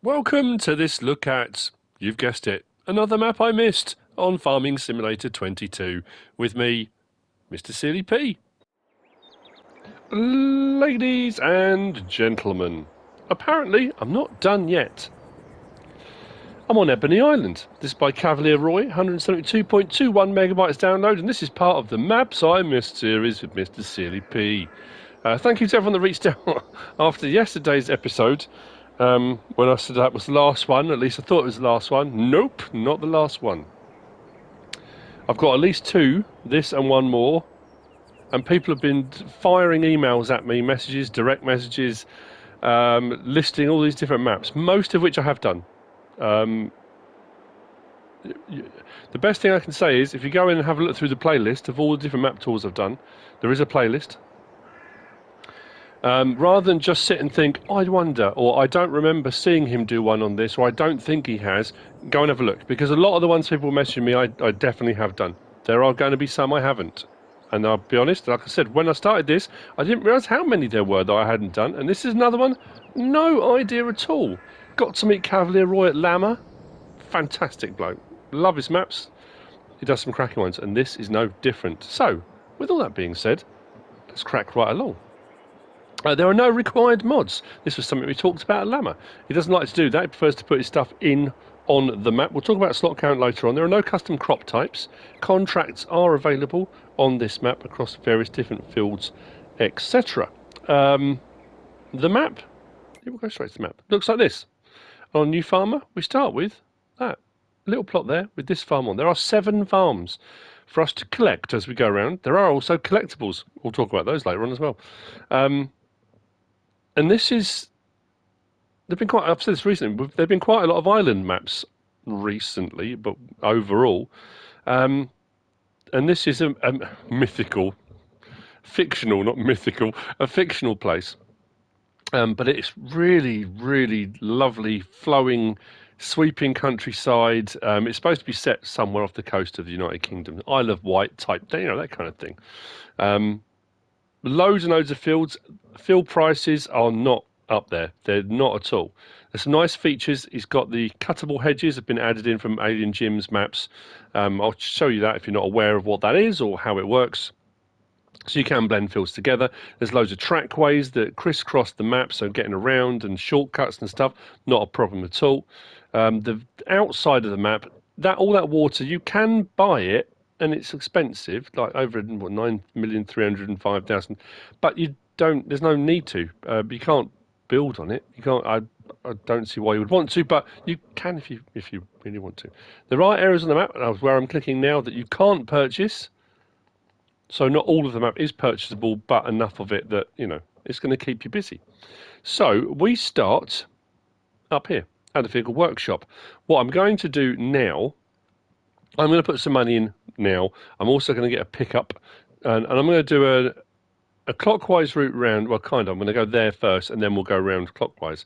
Welcome to this look at, you've guessed it, another map I missed on Farming Simulator 22 with me, MrSealyp. Ladies and gentlemen, apparently I'm not done yet. I'm on Ebony Island. This is by Cavalier Roy, 172.21 megabytes download, and this is part of the Maps I Missed series with MrSealyp. Thank you to everyone that reached out after yesterday's episode. When I said that was the last one, at least I thought it was the last one. Nope, not the last one. I've got at least two, this and one more, and people have been firing emails at me, messages, direct messages, listing all these different maps, most of which I have done. The best thing I can say is if you go in and have a look through the playlist of all the different map tours I've done, there is a playlist. Rather than just sit and think, I wonder, or I don't remember seeing him do one on this, or I don't think he has, go and have a look. Because a lot of the ones people messaging me, I definitely have done. There are going to be some I haven't. And I'll be honest, like I said, when I started this, I didn't realise how many there were that I hadn't done. And this is another one, no idea at all. Got to meet Cavalier Roy at Lama. Fantastic bloke. Love his maps. He does some cracking ones, and this is no different. So, with all that being said, let's crack right along. There are no required mods. This was something we talked about at Lama. He doesn't like to do that. He prefers to put his stuff in on the map. We'll talk about slot count later on. There are no custom crop types. Contracts are available on this map across various different fields, etc. The map, we'll go straight to the map. Looks like this. On New Farmer, we start with that little plot there with this farm on. There are 7 farms for us to collect as we go around. There are also collectibles. We'll talk about those later on as well. And this is, they've been quite, I've said this recently, there've been quite a lot of island maps recently, but overall. And this is a mythical, fictional, not mythical, a fictional place. But it's really, really lovely, flowing, sweeping countryside. It's supposed to be set somewhere off the coast of the United Kingdom, Isle of Wight type, that kind of thing. Loads and loads of fields. Field prices are not up there. They're not at all. There's some nice features. He's got the cuttable hedges have been added in from Alien Jim's maps. I'll show you that if you're not aware of what that is or how it works. So you can blend fields together. There's loads of trackways that crisscross the map, so getting around and shortcuts and stuff, not a problem at all. The outside of the map, all that water, you can buy it, and it's expensive, like over 9,305,000. But you don't. There's no need to. You can't build on it. You can't. I don't see why you would want to, but you can if you really want to. There are areas on the map, where I'm clicking now, that you can't purchase. So not all of the map is purchasable, but enough of it that it's going to keep you busy. So we start up here at the vehicle workshop. What I'm going to do now, I'm going to put some money in now. I'm also going to get a pickup, and I'm going to do a clockwise route round. Well, kind of. I'm going to go there first, and then we'll go round clockwise.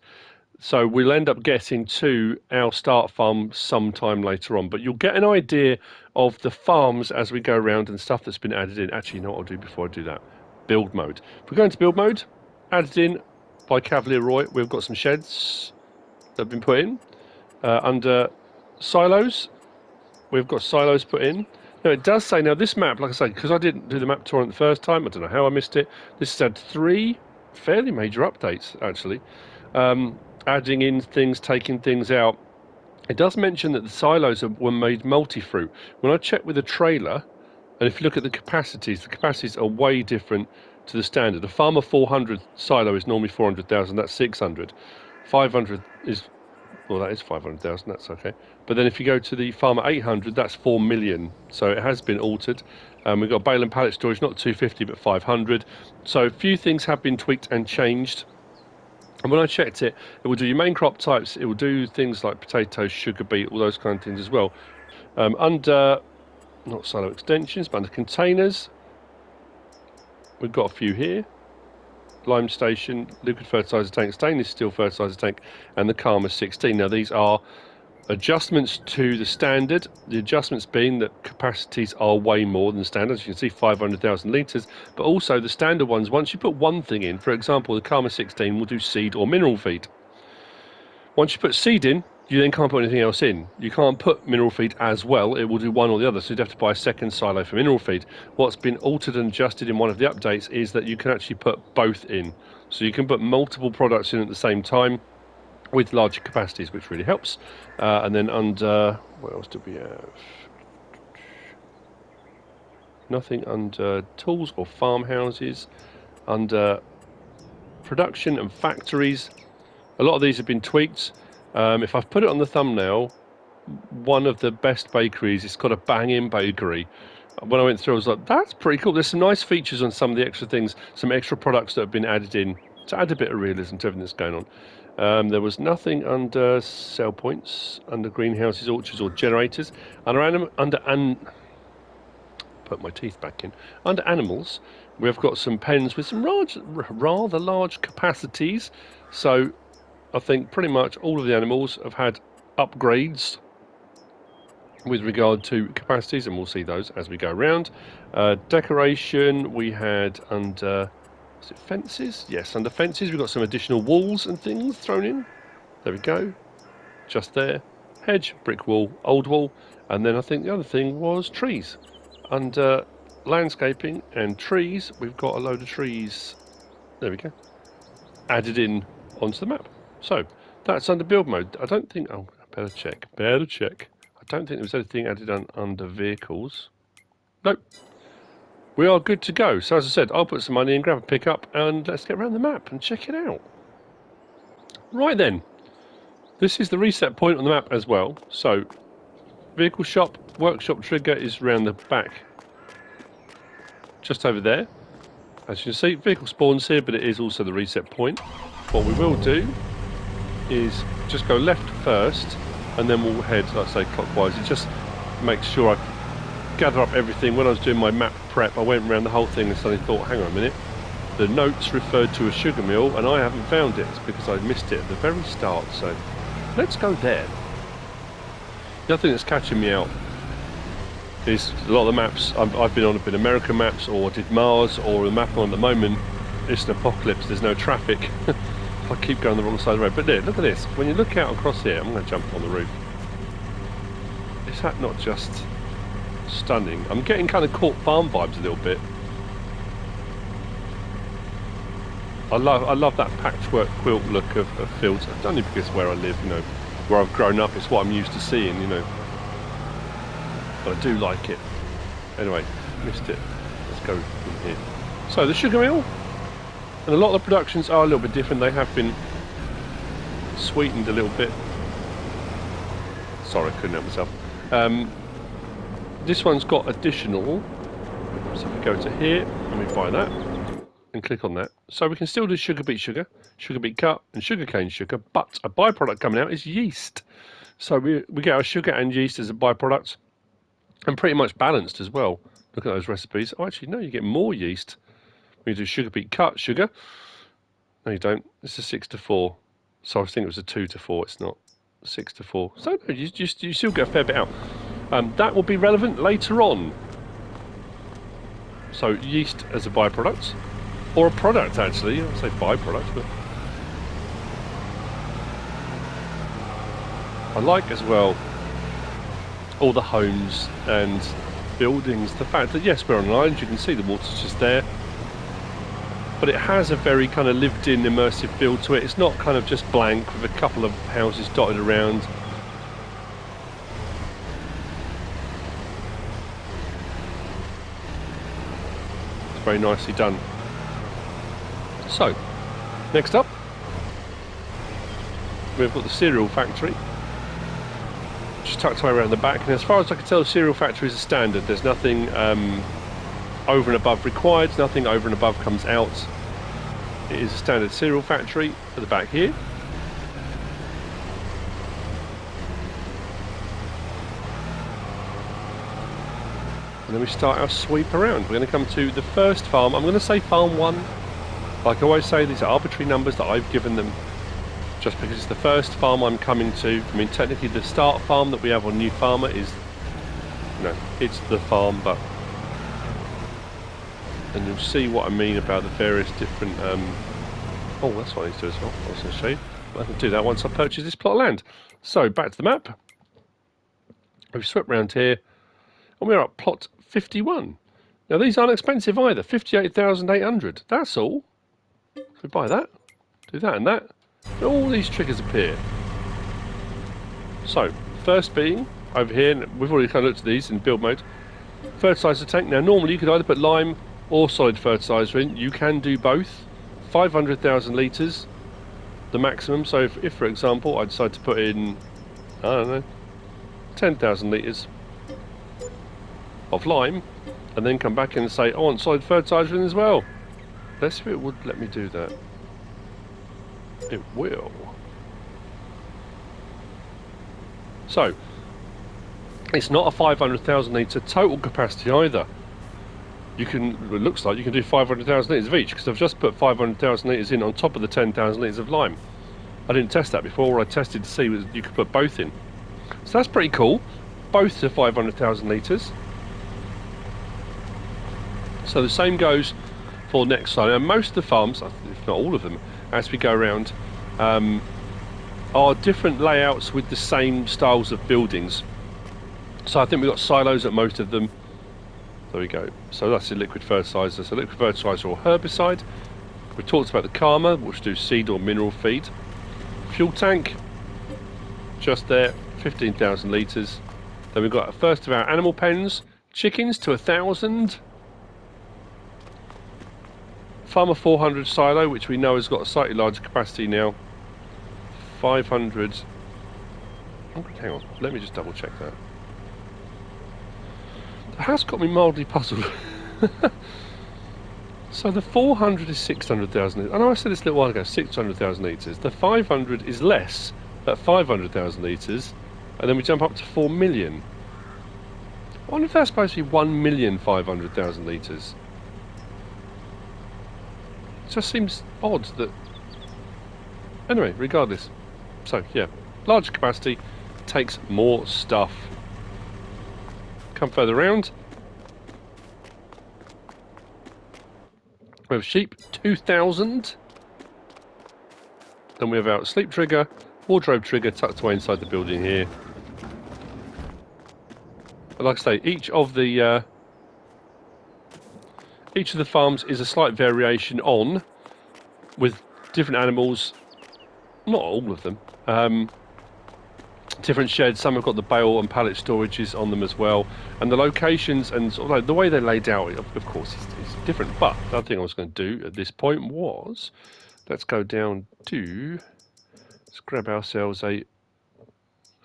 So we'll end up getting to our start farm sometime later on. But you'll get an idea of the farms as we go around and stuff that's been added in. Actually, you know what I'll do before I do that? Build mode. If we go into build mode, added in by Cavalier Roy, we've got some sheds that have been put in. Under silos, we've got silos put in. Now, it does say, now this map, like I say, because I didn't do the map tour on the first time, I don't know how I missed it. This has had 3 fairly major updates, actually. Adding in things, taking things out. It does mention that the silos were made multi-fruit. When I checked with the trailer, and if you look at the capacities are way different to the standard. The Farmer 400 silo is normally 400,000, that's 600. 500 is, well, that is 500,000, that's okay. But then if you go to the Farmer 800, that's 4 million. So it has been altered. We've got bale and pallet storage, not 250, but 500. So a few things have been tweaked and changed. And when I checked it, it will do your main crop types. It will do things like potatoes, sugar beet, all those kind of things as well. Under, not silo extensions, but under containers, we've got a few here. Lime station, liquid fertilizer tank, stainless steel fertilizer tank, and the Karma 16. Now these are adjustments to the standard, the adjustments being that capacities are way more than standard. As you can see, 500,000 litres, but also the standard ones, once you put one thing in, for example, the Karma 16 will do seed or mineral feed. Once you put seed in, you then can't put anything else in. You can't put mineral feed as well. It will do one or the other, so you'd have to buy a second silo for mineral feed. What's been altered and adjusted in one of the updates is that you can actually put both in. So you can put multiple products in at the same time with larger capacities, which really helps. And then under, what else do we have? Nothing under tools or farmhouses. Under production and factories, a lot of these have been tweaked. If I've put it on the thumbnail, one of the best bakeries, it's got a banging bakery. When I went through, I was like, that's pretty cool. There's some nice features on some of the extra things, some extra products that have been added in to add a bit of realism to everything that's going on. There was nothing under sell points, under greenhouses, orchards, or generators. Put my teeth back in. Under animals, we've got some pens with some rather large capacities. So I think pretty much all of the animals have had upgrades with regard to capacities, and we'll see those as we go around. Decoration, we had under, is it fences? Yes, under fences we've got some additional walls and things thrown in. There we go, just there. Hedge, brick wall, old wall, and then I think the other thing was trees. Under landscaping and trees, we've got a load of trees, there we go, added in onto the map. So that's under build mode. I don't think, oh, better check. I don't think there was anything added on under vehicles. Nope. We are good to go. So as I said, I'll put some money in, grab a pickup, and let's get around the map and check it out. Right then, this is the reset point on the map as well. So vehicle shop, workshop trigger is around the back, just over there. As you can see, vehicle spawns here, but it is also the reset point. What we will do is just go left first, and then we'll head, like I say, clockwise. It just makes sure I gather up everything. When I was doing my map prep, I went around the whole thing and suddenly thought, hang on a minute, the notes referred to a sugar mill, and I haven't found it because I missed it at the very start. So let's go there. The other thing that's catching me out is a lot of the maps I've been on have been American maps, or did Mars, or the map I'm on at the moment, it's an apocalypse, there's no traffic. I keep going the wrong side of the road. But there, look at this. When you look out across here, I'm going to jump on the roof. Is that not just stunning? I'm getting kind of Court Farm vibes a little bit. I love that patchwork quilt look of fields. Only because where I live, you know, where I've grown up, it's what I'm used to seeing, you know. But I do like it. Anyway, missed it. Let's go in here. So the sugar mill, and a lot of the productions are a little bit different. They have been sweetened a little bit. Sorry, I couldn't help myself. This one's got additional. So if we go to here and we buy that and click on that, so we can still do sugar beet cut, and sugarcane sugar, but a byproduct coming out is yeast. So we get our sugar and yeast as a byproduct, and pretty much balanced as well. Look at those recipes. Oh, actually, no, you get more yeast when you do sugar beet cut sugar. No, you don't. It's a 6-4. So I was thinking it was a 2-4. It's not. 6-4. So no, you still get a fair bit out. That will be relevant later on. So yeast as a byproduct, or a product actually. I say byproduct, but I like as well all the homes and buildings. The fact that yes, we're on an island. You can see the water's just there, but it has a very kind of lived-in, immersive feel to it. It's not kind of just blank with a couple of houses dotted around. It's very nicely done. So, next up, we've got the cereal factory, just tucked away around the back. And as far as I can tell, the cereal factory is a standard. There's nothing over and above required. Nothing over and above comes out. It is a standard cereal factory at the back here. And then we start our sweep around. We're going to come to the first farm. I'm going to say farm 1. Like I always say, these are arbitrary numbers that I've given them just because it's the first farm I'm coming to. I mean, technically the start farm that we have on New Farmer is, you know, it's the farm, but... And you'll see what I mean about the various different... oh, that's what I need to do as well. I was going to show you. I can do that once I purchase this plot of land. So, back to the map. We've swept round here, and we're at plot 51. Now, these aren't expensive either. 58,800. That's all. If we buy that, do that and that, and all these triggers appear. So, first being over here, and we've already kind of looked at these in build mode. Fertilizer tank. Now, normally you could either put lime or solid fertilizer in. You can do both. 500,000 litres, the maximum. So, if for example, I decide to put in, I don't know, 10,000 litres of lime, and then come back in and say, I want solid fertilizer in as well. Let's see if it would let me do that. It will. So, it's not a 500,000 litre total capacity either. You can, it looks like you can do 500,000 litres of each, because I've just put 500,000 litres in on top of the 10,000 litres of lime. I didn't test that before. I tested to see you could put both in. So that's pretty cool. Both to 500,000 litres. So the same goes for next side. And most of the farms, if not all of them, as we go around, are different layouts with the same styles of buildings. So I think we've got silos at most of them. There we go. So that's the liquid fertiliser. So liquid fertiliser or herbicide. We talked about the Karma, which do seed or mineral feed. Fuel tank, just there, 15,000 litres. Then we've got first of our animal pens, chickens to 1,000. Farmer 400 silo, which we know has got a slightly larger capacity now. 500. Oh, hang on, let me just double check that. The house got me mildly puzzled. So the 400 is 600,000. I know I said this a little while ago, 600,000 litres. The 500 is less at 500,000 litres, and then we jump up to 4 million. I wonder if that's supposed to be 1,500,000 litres. It just seems odd that... Anyway, regardless. So, yeah, larger capacity takes more stuff. Come further around. We have sheep, 2,000. Then we have our sleep trigger, wardrobe trigger tucked away inside the building here. But like I say, each of the farms is a slight variation on, with different animals. Not all of them. Different sheds. Some have got the bale and pallet storages on them as well, and the locations and sort of like the way they're laid out, of course, is different. But the other thing I was going to do at this point was, let's go down to, let's grab ourselves a,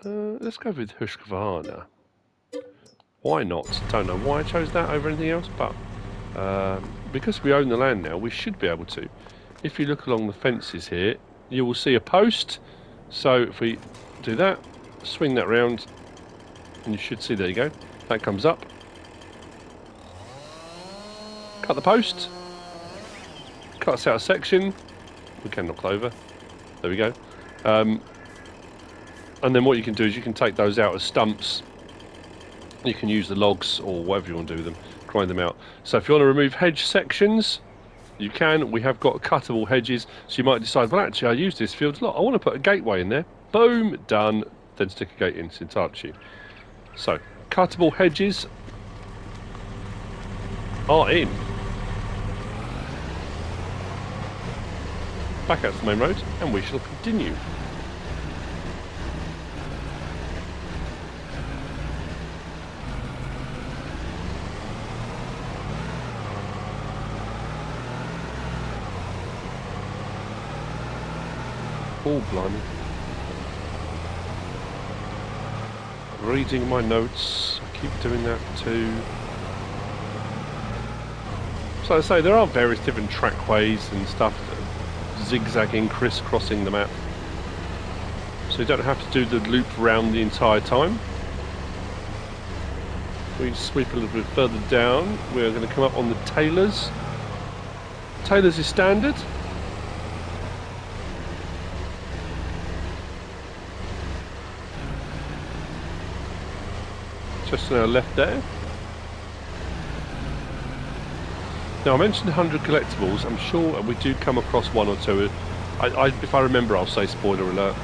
let's go with Husqvarna. Why not? Don't know why I chose that over anything else, but because we own the land now, we should be able to. If you look along the fences here, you will see a post. So if we do that, swing that round, and you should see, there you go, that comes up. Cut the post, cuts out a section, we can knock over, there we go. And then what you can do is you can take those out as stumps. You can use the logs or whatever you want to do with them, grind them out. So if you want to remove hedge sections, you can. We have got cuttable hedges, so you might decide, well, actually I use this field a lot, I want to put a gateway in there. Boom, done. Then stick a gate in, it's entirely up to you. So, cuttable hedges are in. Back out to the main road, and we shall continue. Oh, blimey. Reading my notes, I keep doing that too. So I say, there are various different trackways and stuff, zigzagging, crisscrossing the map. So you don't have to do the loop round the entire time. We sweep a little bit further down, we're going to come up on the Taylors. Taylors is standard. Just to our left there. Now I mentioned 100 collectibles. I'm sure we do come across one or two If I remember, I'll say spoiler alert.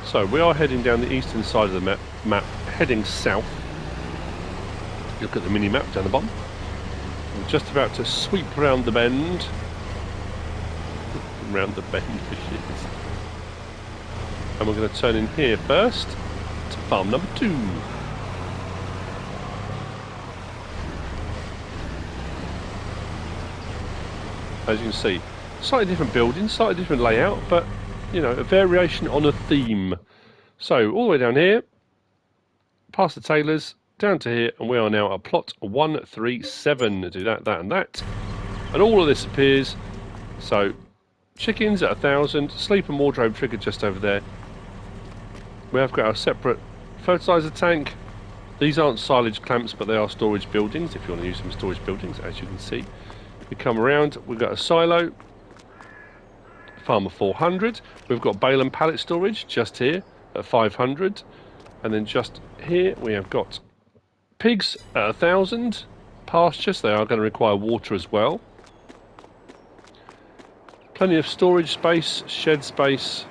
So we are heading down the eastern side of the map, heading south. Look at the mini map down the bottom. We're just about to sweep around the bend. Round the bend, and we're going to turn in here first to farm number 2. As you can see, slightly different building, slightly different layout, but you know, a variation on a theme. So all the way down here, past the tailors, down to here, and we are now at plot 137. Do that, that, and that, and all of this appears. So chickens at 1,000, sleep and wardrobe triggered just over there. We have got our separate fertilizer tank. These aren't silage clamps, but they are storage buildings, if you want to use some storage buildings, as you can see. We come around, we've got a silo, farm of 400. We've got bale and pallet storage just here at 500. And then just here we have got pigs at 1,000. Pastures, they are going to require water as well. Plenty of storage space, shed space,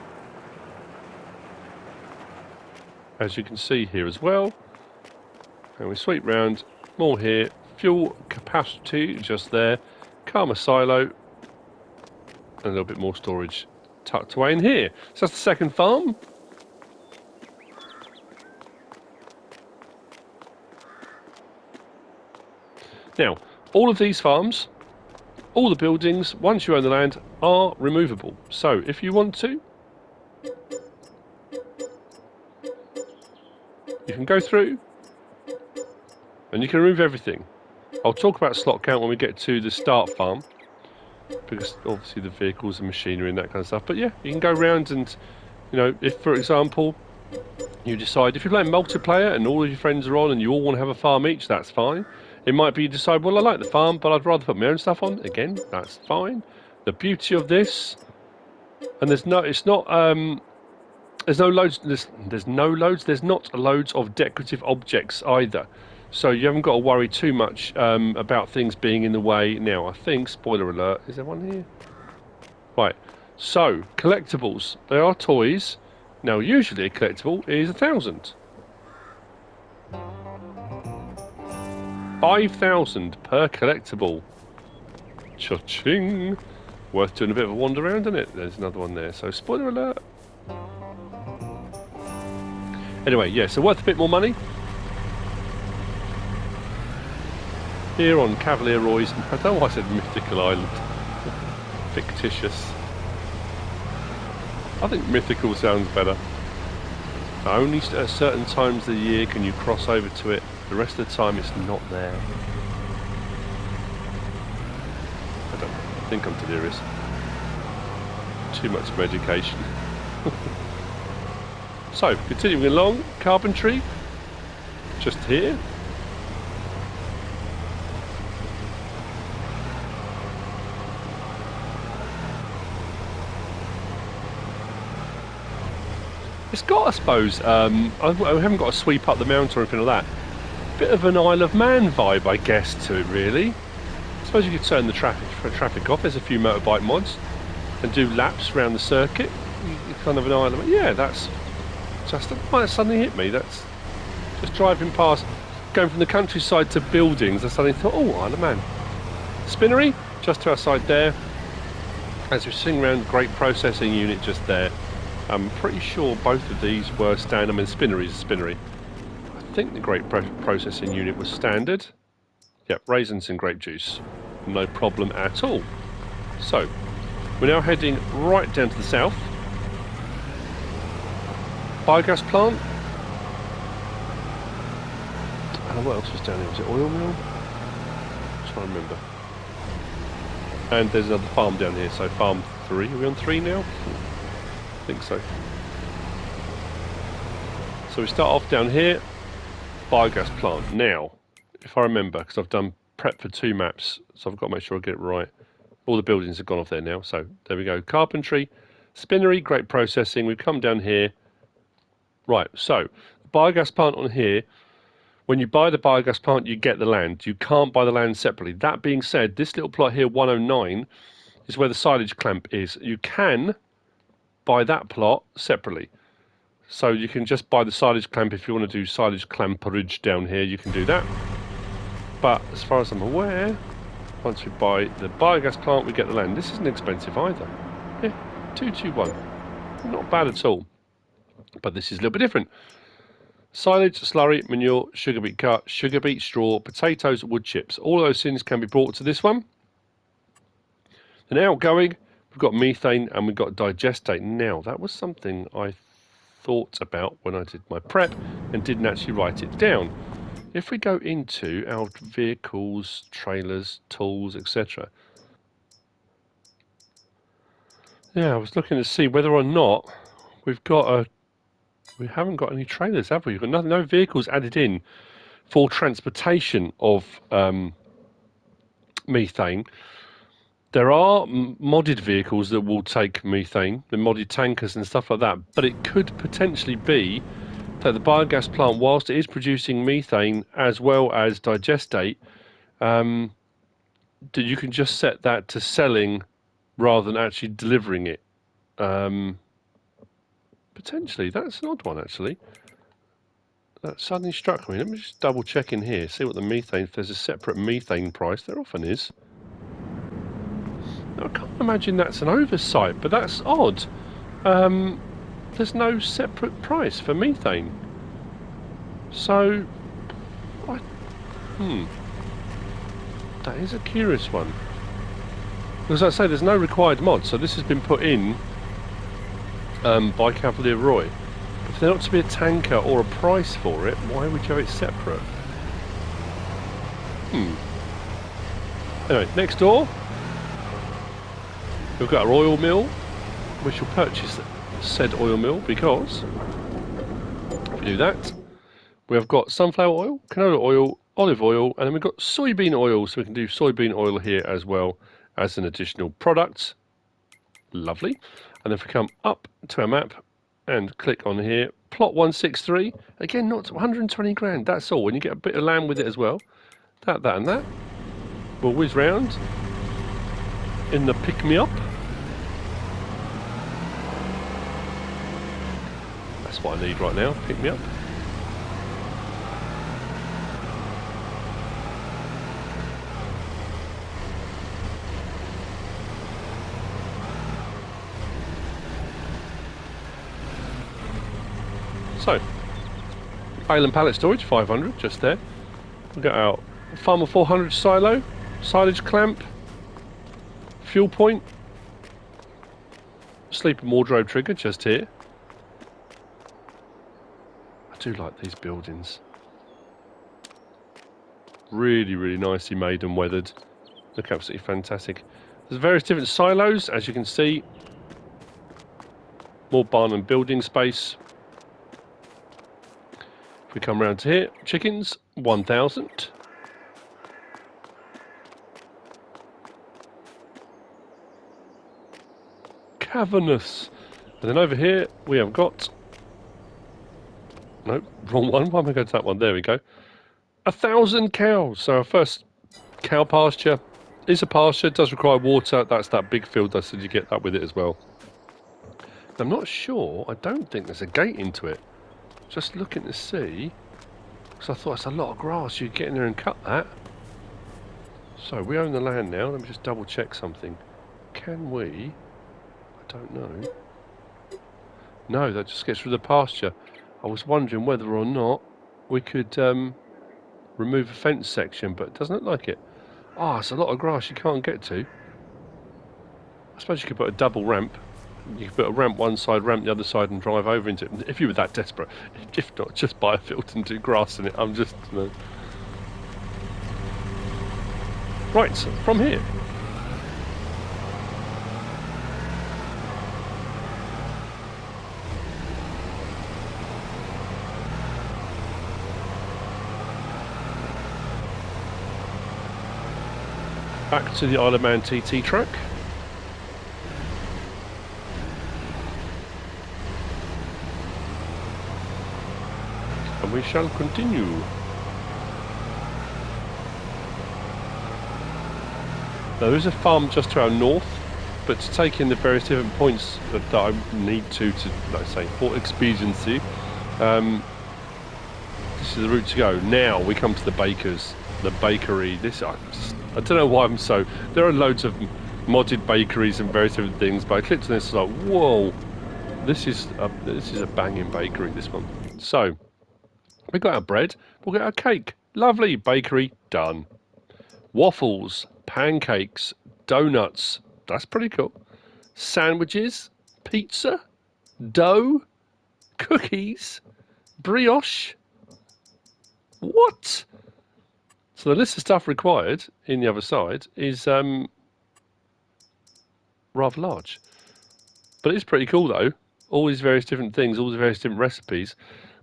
as you can see here as well. And we sweep round, more here, fuel capacity just there, Karma silo, and a little bit more storage tucked away in here. So that's the second farm. Now, all of these farms, all the buildings, once you own the land, are removable. So if you want to, you can go through and you can remove everything. I'll talk about slot count when we get to the start farm, because obviously the vehicles and machinery and that kind of stuff. But yeah, you can go around and, you know, if for example you decide, if you're playing multiplayer and all of your friends are on and you all want to have a farm each, that's fine. It might be you decide, well, I like the farm, but I'd rather put my own stuff on. Again, that's fine. The beauty of this, and there's no loads. There's not loads of decorative objects either. So you haven't got to worry too much about things being in the way. Now, I think, spoiler alert, is there one here? Right, so, collectibles. They are toys. Now, usually a collectible is 1,000. 5,000 per collectible. Cha-ching! Worth doing a bit of a wander around, isn't it? There's another one there, so spoiler alert. Anyway, yeah, so worth a bit more money. Here on Cavalier Roy's, I don't know why I said mythical island. Fictitious. I think mythical sounds better. Only at certain times of the year can you cross over to it. The rest of the time it's not there. I think I'm delirious. Too much of education. So, continuing along, carpentry. Just here. It's got, I suppose, I haven't got to sweep up the mountain or anything like that. Bit of an Isle of Man vibe, I guess, to it, really. I suppose you could turn the traffic off. There's a few motorbike mods. And do laps around the circuit. You're kind of an Isle of Man. Yeah, that's just... Might suddenly hit me. That's just driving past, going from the countryside to buildings. I suddenly thought, oh, Isle of Man. Spinnery, just to our side there. As we swing around, great processing unit just there. I'm pretty sure both of these were standard. I mean, Spinnery's a Spinnery. I think the grape processing unit was standard. Yep, raisins and grape juice. No problem at all. So, we're now heading right down to the south. Biogas plant. And what else was down there? Was it oil mill? I'm trying to remember. And there's another farm down here, so farm 3. Are we on 3 now? I think so. So we start off down here, biogas plant. Now, if I remember, because I've done prep for 2 maps, so I've got to make sure I get it right. All the buildings have gone off there now, so there we go. Carpentry, spinnery, great processing. We've come down here. Right, so biogas plant on here. When you buy the biogas plant, you get the land. You can't buy the land separately. That being said, this little plot here, 109, is where the silage clamp is. You can buy that plot separately. So you can just buy the silage clamp if you want to do silage clamperage down here, you can do that. But as far as I'm aware, once we buy the biogas plant, we get the land. This isn't expensive either. Yeah, 221. Not bad at all. But this is a little bit different. Silage, slurry, manure, sugar beet cut, sugar beet straw, potatoes, wood chips. All those things can be brought to this one. Then outgoing, we've got methane and we've got digestate. Now, that was something I thought about when I did my prep and didn't actually write it down. If we go into our vehicles, trailers, tools, etc. Yeah, I was looking to see whether or not we haven't got any trailers, have we? We've got no vehicles added in for transportation of methane. There are modded vehicles that will take methane, the modded tankers and stuff like that, but it could potentially be that the biogas plant, whilst it is producing methane as well as digestate, that you can just set that to selling rather than actually delivering it. Potentially, that's an odd one actually. That suddenly struck me. Let me just double check in here, see what the methane, if there's a separate methane price. There often is. I can't imagine that's an oversight, but that's odd. There's no separate price for methane. So, that is a curious one. As I say, there's no required mod, so this has been put in by Cavalier Roy. If there not to be a tanker or a price for it, why would you have it separate? Anyway, next door, we've got our oil mill. We shall purchase said oil mill because, if we do that, we have got sunflower oil, canola oil, olive oil, and then we've got soybean oil, so we can do soybean oil here as well as an additional product. Lovely. And if we come up to our map and click on here, plot 163, again, not 120 grand, that's all. And you get a bit of land with it as well. That, and that. We'll whiz round in the pick-me-up. That's what I need right now, pick-me-up. So, bale and pallet storage, 500, just there. We've got our Farmer 400 silo, silage clamp, fuel point, sleep and wardrobe trigger, just here. I do like these buildings. Really, really nicely made and weathered. Look absolutely fantastic. There's various different silos, as you can see. More barn and building space. If we come round to here, chickens, 1,000. Cavernous. And then over here we have got, no, wrong one. Why am I going to that one? There we go. 1,000 cows. So our first cow pasture is a pasture. It does require water. That's that big field I said you get that with it as well. I'm not sure. I don't think there's a gate into it. Just looking to see, because I thought it's a lot of grass. You get in there and cut that. So we own the land now. Let me just double check something. Can we? I don't know. No, that just gets rid of the pasture. I was wondering whether or not we could remove a fence section, but it doesn't look like it. Ah, it's a lot of grass you can't get to. I suppose you could put a double ramp. You could put a ramp one side, ramp the other side, and drive over into it. If you were that desperate. If not, just buy a field and do grass in it. I'm just, you know. Right, so from here. Back to the Isle of Man TT track. And we shall continue. Now, there is a farm just to our north, but to take in the various different points that I need to like I say, for expediency, this is the route to go. Now we come to the bakery. I don't know why I'm so. There are loads of modded bakeries and various different things, but I clicked on this, like, whoa, this is a banging bakery, this one. So we got our bread, we'll get our cake. Lovely, bakery done. Waffles, pancakes, donuts. That's pretty cool. Sandwiches, pizza, dough, cookies, brioche. What? So the list of stuff required in the other side is rather large. But it's pretty cool though. All these various different things, all the various different recipes.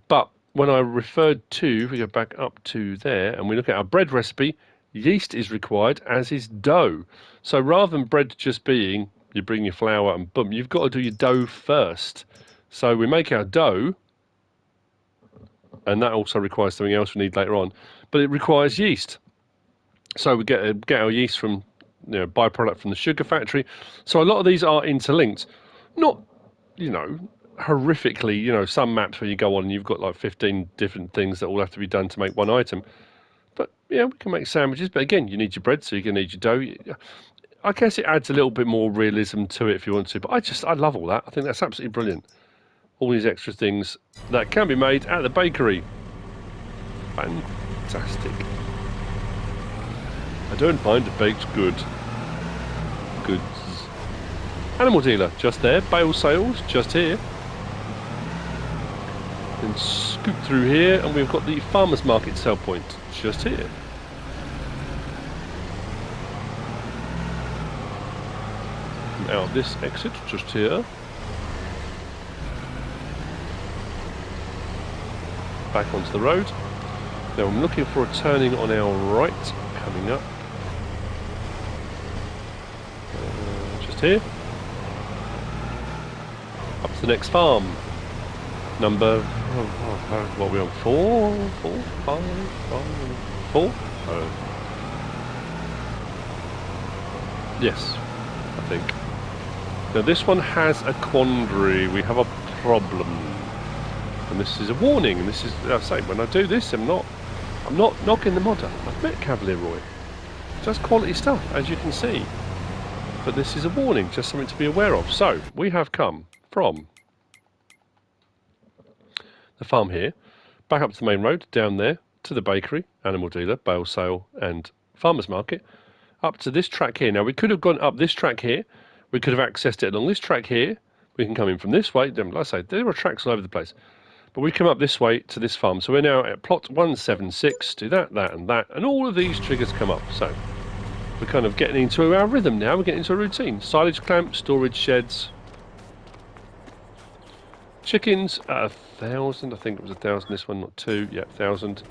But when I referred to, if we go back up to there and we look at our bread recipe, yeast is required, as is dough. So rather than bread just being, you bring your flour and boom, you've got to do your dough first. So we make our dough, and that also requires something else we need later on, but it requires yeast. So we get our yeast from, byproduct from the sugar factory. So a lot of these are interlinked. Not, horrifically, some maps where you go on and you've got like 15 different things that all have to be done to make one item. But yeah, we can make sandwiches. But again, you need your bread, so you're going to need your dough. I guess it adds a little bit more realism to it if you want to. But I love all that. I think that's absolutely brilliant. All these extra things that can be made at the bakery. Fantastic. I don't mind a baked goods. Animal dealer, just there. Bale sales, just here. Then scoop through here, and we've got the farmer's market sell point, just here. And out this exit, just here. Back onto the road. Now I'm looking for a turning on our right, coming up. Just here. Up to the next farm. Number, what are we on? 4? 5? 4? Yes, I think. Now this one has a quandary. We have a problem. And this is a warning. And this is, I say, when I do this, I'm not knocking the modder. I've met Cavalier Roy. Just quality stuff, as you can see. But this is a warning, just something to be aware of. So, we have come from the farm here, back up to the main road, down there, to the bakery, animal dealer, bale sale, and farmer's market, up to this track here. Now, we could have gone up this track here. We could have accessed it along this track here. We can come in from this way. Then, like I say, there are tracks all over the place. But we come up this way to this farm. So we're now at plot 176. Do that, that, and that. And all of these triggers come up. So we're kind of getting into our rhythm now. We're getting into a routine. Silage clamp, storage sheds. Chickens at 1,000. I think it was 1,000. This one, not 2. Yeah, 1,000.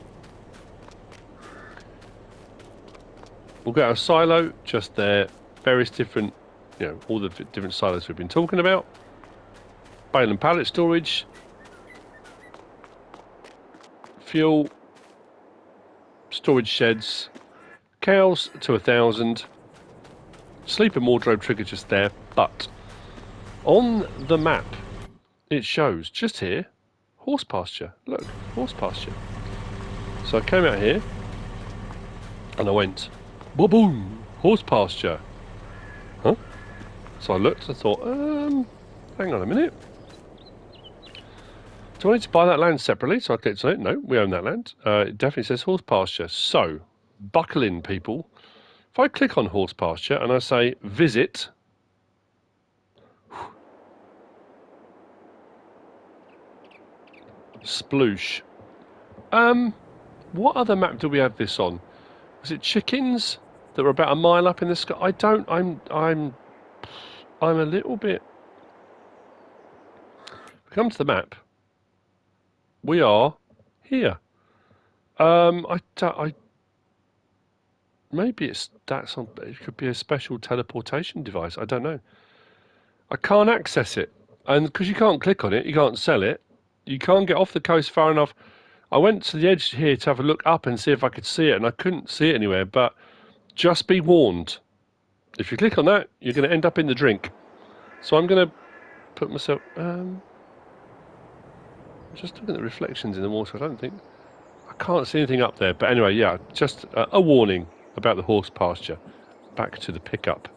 We'll get our silo just there. Various different, all the different silos we've been talking about. Bale and pallet storage. Fuel. Storage sheds. Cows to 1,000. Sleep and wardrobe trigger just there. But on the map, it shows just here, horse pasture. Look, horse pasture. So I came out here and I went, boom, boom, horse pasture. Huh? So I looked and thought, hang on a minute. Do I need to buy that land separately? So I clicked on it. No, we own that land. It definitely says horse pasture. So, buckle in, people. If I click on horse pasture and I say visit, sploosh. What other map do we have this on? Was it chickens that were about a mile up in the sky? I'm a little bit. We come to the map. We are here. Maybe that's on. It could be a special teleportation device. I don't know. I can't access it, and because you can't click on it, you can't sell it. You can't get off the coast far enough. I went to the edge here to have a look up and see if I could see it, and I couldn't see it anywhere. But just be warned, If you click on that, you're going to end up in the drink. So I'm going to put myself... just looking at the reflections in the water, I can't see anything up there. But anyway, yeah, just a warning about the horse pasture. Back to the pickup.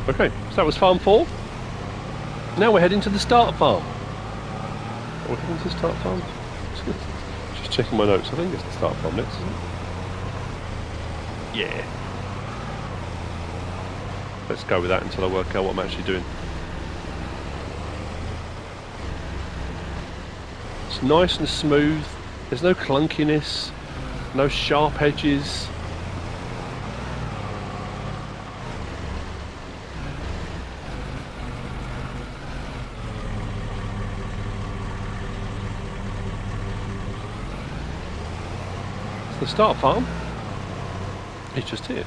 Okay, so that was farm 4. Now we're heading to the start farm. We're heading to the start farm? Just checking my notes. I think it's the start farm next, isn't it? Yeah. Let's go with that until I work out what I'm actually doing. It's nice and smooth. There's no clunkiness, no sharp edges. The start farm is just here.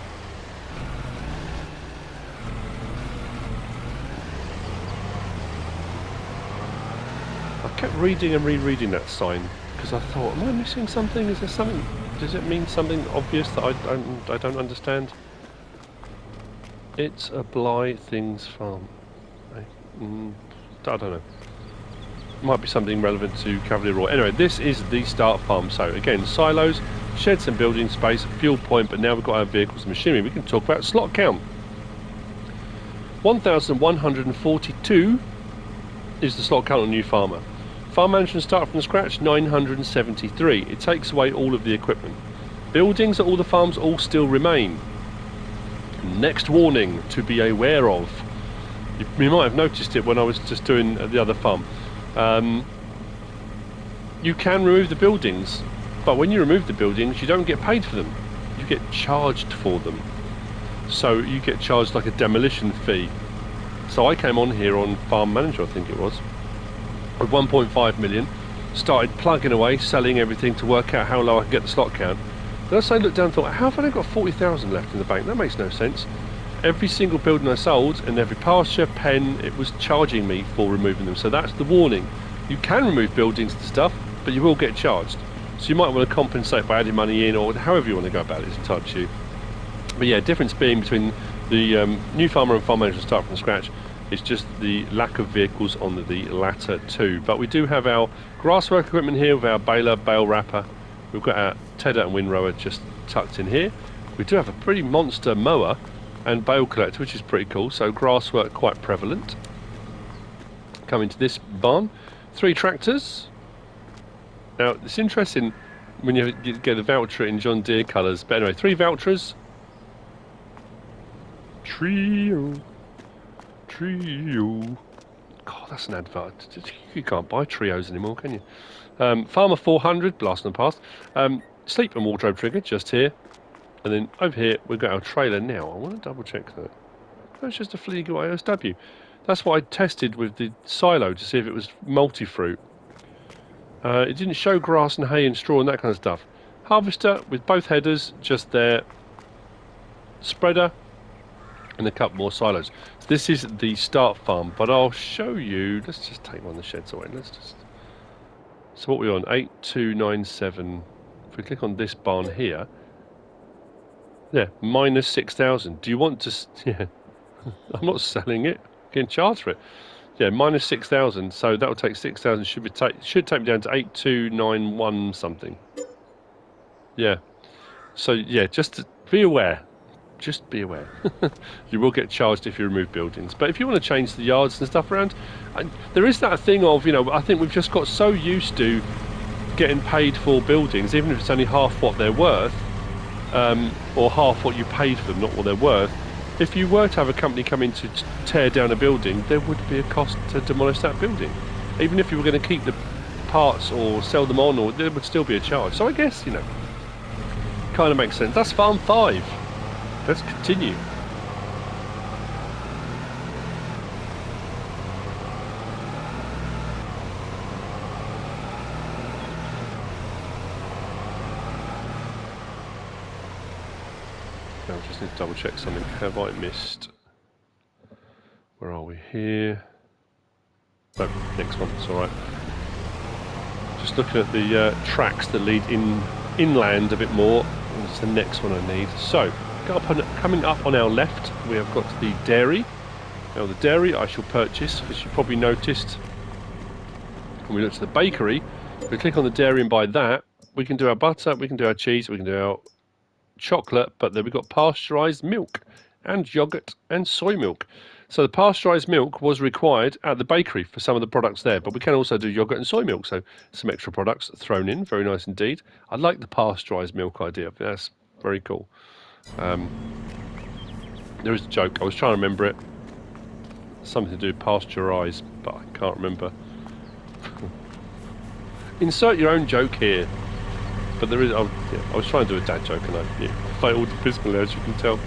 I kept reading and rereading that sign because I thought, am I missing something? Is there something? Does it mean something obvious that I don't understand? It's a Blythings farm. I don't know. Might be something relevant to Cavalier Roy. Anyway, this is the start farm. So again, silos, sheds and building space, fuel point, but now we've got our vehicles and machinery. We can talk about slot count. 1,142 is the slot count on New Farmer. Farm management start from scratch, 973. It takes away all of the equipment. Buildings at all the farms all still remain. Next warning to be aware of. You might have noticed it when I was just doing the other farm. You can remove the buildings, but when you remove the buildings you don't get paid for them, you get charged for them. So you get charged like a demolition fee. So I came on here on Farm Manager, I think it was, with 1.5 million, started plugging away, selling everything to work out how low I could get the slot count. Then I looked down and thought, how have I only got 40,000 left in the bank? That makes no sense. Every single building I sold and every pasture, pen, it was charging me for removing them. So that's the warning. You can remove buildings and stuff, but you will get charged. So you might want to compensate by adding money in, or however you want to go about it. It's entirely to you. But yeah, difference being between the New Farmer and Farm Manager start from scratch is just the lack of vehicles on the latter two. But we do have our grasswork equipment here with our baler, bale wrapper. We've got our tedder and windrower just tucked in here. We do have a pretty monster mower and bale collector, which is pretty cool. So grasswork quite prevalent. Coming to this barn, 3 tractors. Now it's interesting when you get a voucher in John Deere colours. But anyway, 3 vouchers. Trio. God, that's an advert. You can't buy trios anymore, can you? Farmer 400, blast from the past. Sleep and wardrobe trigger just here. And then over here we've got our trailer now. I want to double check that. That's just a Fleagle ISW. That's what I tested with the silo to see if it was multi-fruit. It didn't show grass and hay and straw and that kind of stuff. Harvester with both headers just there. Spreader and a couple more silos. So this is the start farm, but I'll show you. Let's just take one of the sheds away. So what are we on? 8297. If we click on this barn here, yeah, minus 6,000. Do you want to? Yeah, I'm not selling it. Getting charged for it. Yeah, minus 6,000. So that will take 6,000. Should take me down to 8291 something. Yeah. So yeah, just to be aware. Just be aware. You will get charged if you remove buildings. But if you want to change the yards and stuff around, there is that thing of, I think we've just got so used to getting paid for buildings, even if it's only half what they're worth, or half what you paid for them, not what they're worth. If you were to have a company come in to tear down a building, there would be a cost to demolish that building. Even if you were going to keep the parts or sell them on, or there would still be a charge. So I guess, kind of makes sense. That's Farm 5. Let's continue. Now I just need to double check something. Have I missed? Where are we here? No, next one. It's all right. Just looking at the tracks that lead inland a bit more. That's the next one I need. So Coming up on our left, we have got the dairy. Now the dairy I shall purchase, as you probably noticed when we look to the bakery. If we click on the dairy and buy that, we can do our butter, we can do our cheese, we can do our chocolate, but then we've got pasteurised milk and yogurt and soy milk. So the pasteurised milk was required at the bakery for some of the products there, but we can also do yogurt and soy milk, so some extra products thrown in. Very nice indeed. I like the pasteurised milk idea. That's very cool. There is a joke. I was trying to remember it. Something to do with pasteurise, but I can't remember. Insert your own joke here. But there is. I was trying to do a dad joke and I failed abysmally, as you can tell.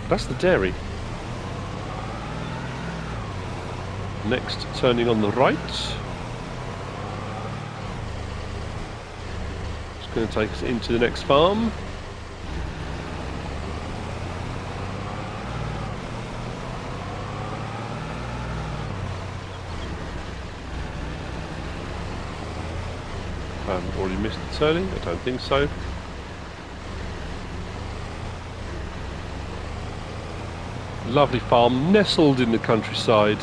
That's the dairy. Next, turning on the right. It's going to take us into the next farm. I've already missed the turning, I don't think so. Lovely farm, nestled in the countryside.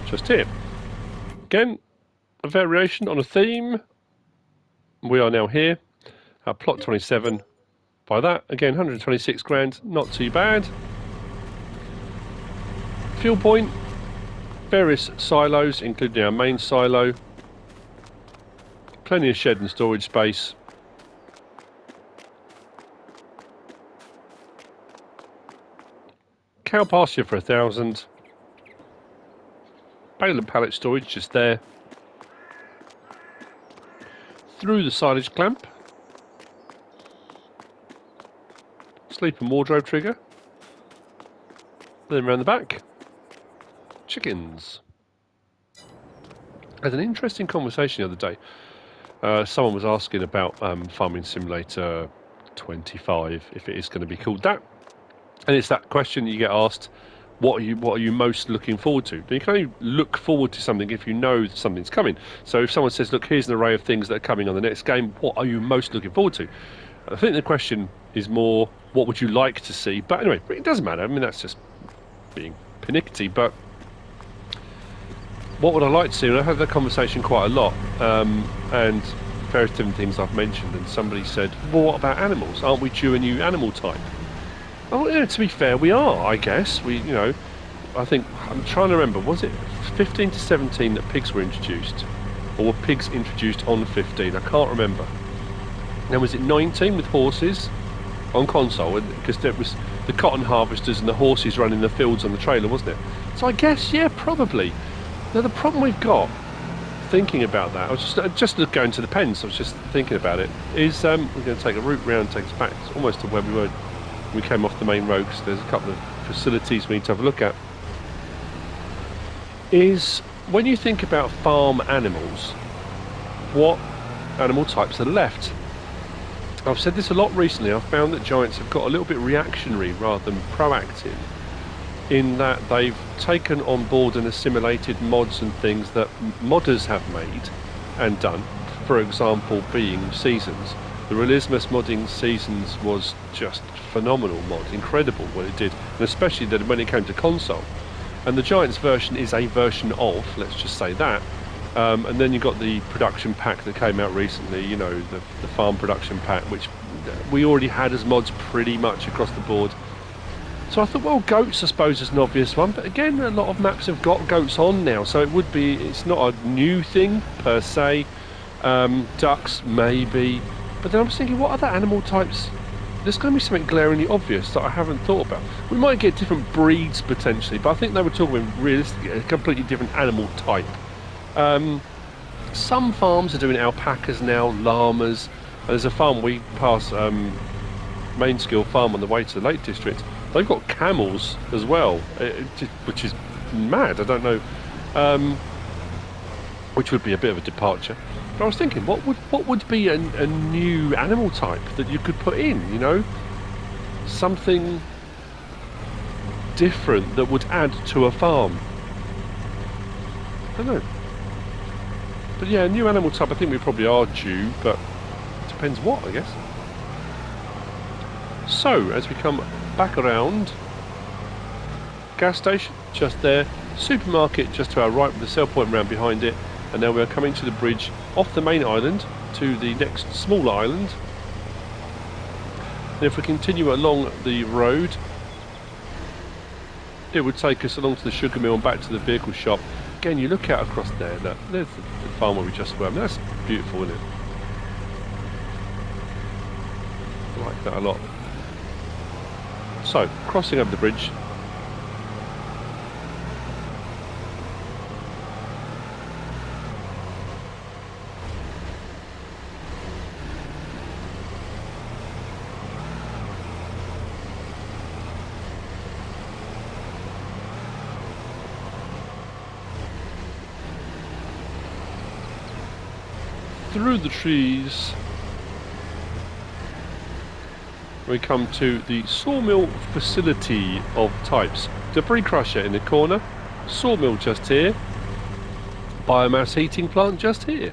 Just here. Again, a variation on a theme. We are now here at plot 27. By that, again, 126 grand, not too bad. Fuel point, various silos, including our main silo. Plenty of shed and storage space. Cow pasture for 1,000. Bale and pallet storage just there. Through the silage clamp. Sleep and wardrobe trigger. Then around the back. Chickens. I had an interesting conversation the other day. Someone was asking about Farming Simulator 25, if it is going to be called that. And it's that question you get asked, what are you most looking forward to? You can only look forward to something if you know something's coming. So if someone says, look, here's an array of things that are coming on the next game, what are you most looking forward to? I think the question is more, what would you like to see? But anyway, it doesn't matter. I mean, that's just being pernickety. But what would I like to see? And I've had that conversation quite a lot. And various different things I've mentioned. And somebody said, well, what about animals? Aren't we due a new animal type? Well, yeah, to be fair, we are, I guess. I think, I'm trying to remember, was it 15 to 17 that pigs were introduced? Or were pigs introduced on 15? I can't remember. Now, was it 19 with horses on console? Because there was the cotton harvesters and the horses running the fields on the trailer, wasn't it? So I guess, yeah, probably. Now, the problem we've got, thinking about that, I was just going to the pens, I was just thinking about it, is we're going to take a route round, take us back almost to where we were. We came off the main road because there's a couple of facilities we need to have a look at. Is when you think about farm animals, what animal types are left? I've said this a lot recently. I've found that Giants have got a little bit reactionary rather than proactive, in that they've taken on board and assimilated mods and things that modders have made and done. For example, being seasons. The Realismus modding seasons was just phenomenal mod, incredible what it did, and especially that when it came to console. And the Giants version is a version of, let's just say that. And then you got the production pack that came out recently, you know, the farm production pack, which we already had as mods pretty much across the board. So I thought, well, goats I suppose is an obvious one, but again, a lot of maps have got goats on now, so it's not a new thing per se. Ducks maybe. But then I was thinking, what other animal types? There's going to be something glaringly obvious that I haven't thought about. We might get different breeds potentially, but I think they were talking realistically a completely different animal type. Some farms are doing alpacas now, llamas. There's a farm we pass, Main Skill Farm on the way to the Lake District. They've got camels as well, which is mad. I don't know, which would be a bit of a departure. But I was thinking, what would be a new animal type that you could put in? You know, something different that would add to a farm? I don't know. But yeah, a new animal type, I think we probably are due, but it depends what, I guess. So, as we come back around, gas station just there, supermarket just to our right with the sell point round behind it, and now we're coming to the bridge off the main island to the next smaller island. And if we continue along the road, it would take us along to the sugar mill and back to the vehicle shop. Again, you look out across there, look, there's the farm where we just were. I mean, that's beautiful, isn't it? I like that a lot. So, crossing over the bridge. Through the trees, we come to the sawmill facility of types. Debris crusher in the corner, sawmill just here, biomass heating plant just here,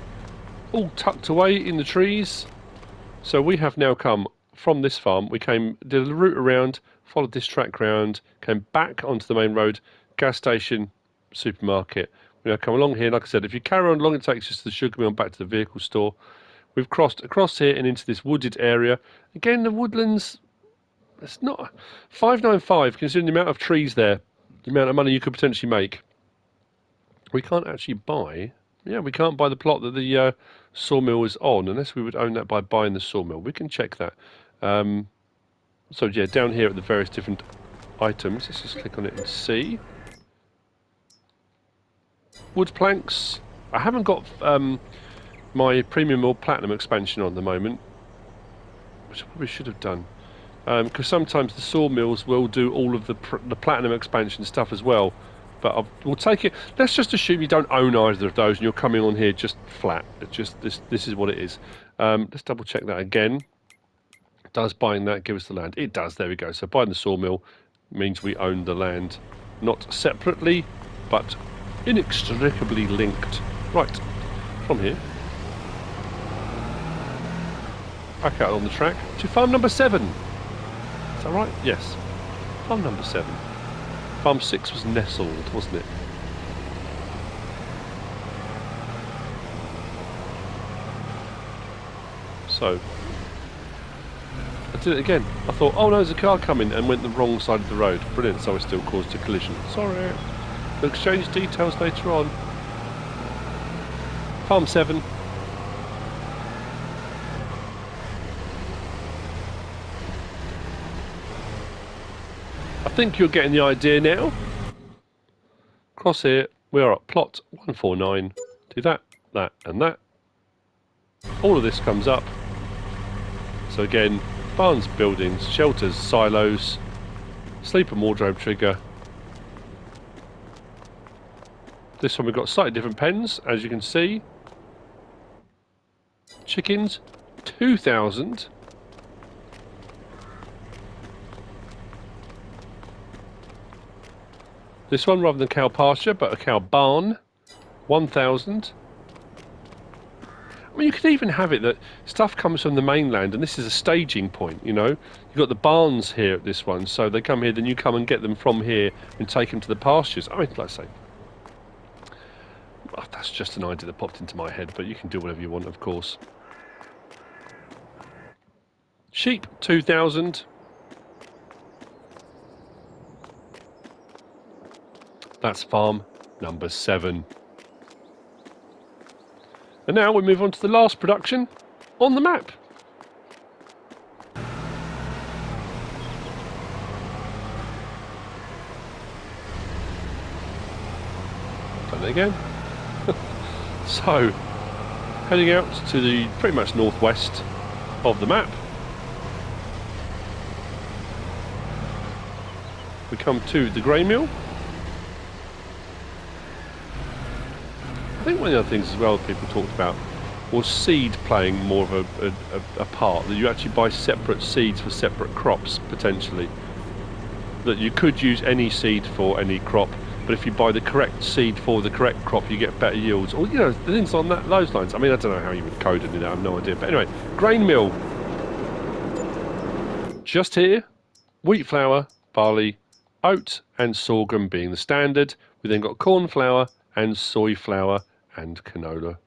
all tucked away in the trees. So we have now come from this farm. We did a route around, followed this track round, came back onto the main road, gas station, supermarket. We now come along here, like I said, if you carry on along, it takes us to the sugar mill and back to the vehicle store. We've crossed across here and into this wooded area. Again, the woodlands, it's not 595, considering the amount of trees there, the amount of money you could potentially make. We can't actually buy, we can't buy the plot that the sawmill is on, unless we would own that by buying the sawmill. We can check that. So yeah, down here at the various different items, let's just click on it and see. Wood planks. I haven't got my premium or platinum expansion on at the moment, which I probably should have done, because sometimes the sawmills will do all of the platinum expansion stuff as well. But we'll take it. Let's just assume you don't own either of those and you're coming on here just flat. It's just this is what it is. Let's double check that again. Does buying that give us the land? It does. There we go. So buying the sawmill means we own the land, not separately, but inextricably linked. Right, from here, back out on the track to farm number 7. Is that right? Yes. Farm number 7. Farm 6 was nestled, wasn't it? So, I did it again. I thought, oh no, there's a car coming, and went the wrong side of the road. Brilliant, so I still caused a collision. Sorry. We'll exchange details later on. Farm 7. I think you're getting the idea now. Cross here, we are at plot 149. Do that, that, and that. All of this comes up. So again, barns, buildings, shelters, silos, sleep and wardrobe trigger. This one we've got slightly different pens, as you can see. Chickens, 2,000. This one, rather than cow pasture, but a cow barn, 1,000. I mean, you could even have it that stuff comes from the mainland, and this is a staging point, you know. You've got the barns here at this one, so they come here, then you come and get them from here and take them to the pastures. I mean, like I say, well, that's just an idea that popped into my head, but you can do whatever you want, of course. Sheep, 2,000. That's farm number 7. And now we move on to the last production on the map. Done it again. So, heading out to the pretty much northwest of the map. We come to the grain mill. I think one of the other things as well that people talked about was seed playing more of a part, that you actually buy separate seeds for separate crops, potentially. that you could use any seed for any crop, but if you buy the correct seed for the correct crop, you get better yields, or you know, things on those lines. I mean, I don't know how you would code any of that, I have no idea. But anyway, grain mill. Just here, wheat flour, barley, oat and sorghum being the standard. We then got corn flour and soy flour and canola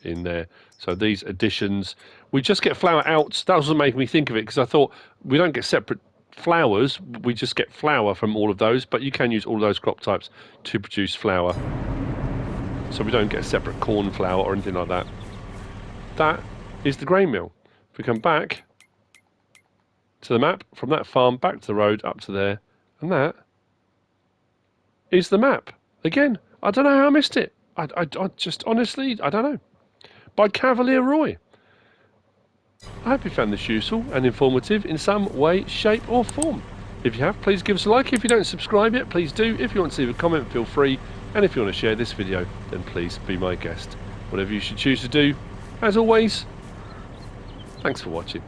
in there. So these additions, we just get flour out. That was what made me think of it, because I thought we don't get separate flours, we just get flour from all of those, but you can use all those crop types to produce flour. So we don't get a separate corn flour or anything like that. That is the grain mill. If we come back to the map, from that farm back to the road up to there, and that is the map. Again, I don't know how I missed it. I just honestly, I don't know. By Cavalier Roy. I hope you found this useful and informative in some way, shape or form. If you have, please give us a like. If you don't subscribe yet, please do. If you want to leave a comment, feel free. And if you want to share this video, then please be my guest. Whatever you should choose to do, as always, thanks for watching.